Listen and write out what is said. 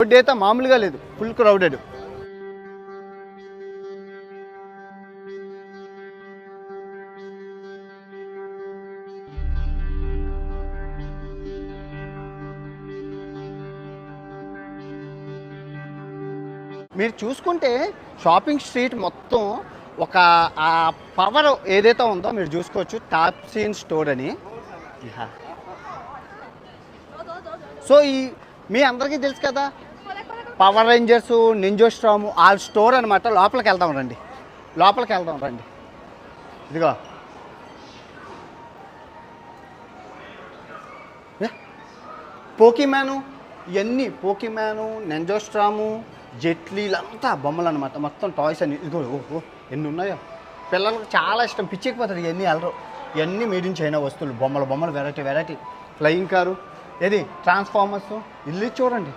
Road అయితే మామూలుగా లేదు, ఫుల్ క్రౌడెడ్. మీరు చూసుకుంటే షాపింగ్ స్ట్రీట్ మొత్తం ఒక ఆ పవర్ ఏదైతే ఉందో మీరు చూసుకోవచ్చు, టాప్ సీన్ స్టోర్ అని. సో మీ అందరికీ తెలుసు కదా, పవర్ రేంజర్స్, నింజో స్టార్మ్ ఆ స్టోర్ అనమాట. లోపలికి వెళ్దాం రండి, లోపలికి వెళ్దాం రండి. ఇదిగో పోకీమ్యాను, ఇవన్నీ పోకీమ్యాను, నింజో స్టార్మ్, జెట్లీలంతా బొమ్మలు అనమాట. మొత్తం టాయ్స్ అన్ని. ఇదిగో ఓహో ఎన్ని ఉన్నాయో. పిల్లలకు చాలా ఇష్టం, పిచ్చెక్కిపోతారు ఇవన్నీ. అల్లరు ఇవన్నీ మేడ్ ఇన్ చైనా వస్తువులు, బొమ్మలు వెరైటీ వెరైటీ. ఫ్లయింగ్ కారు, ఏది ట్రాన్స్ఫార్మర్స్, ఇల్లు చూడండి.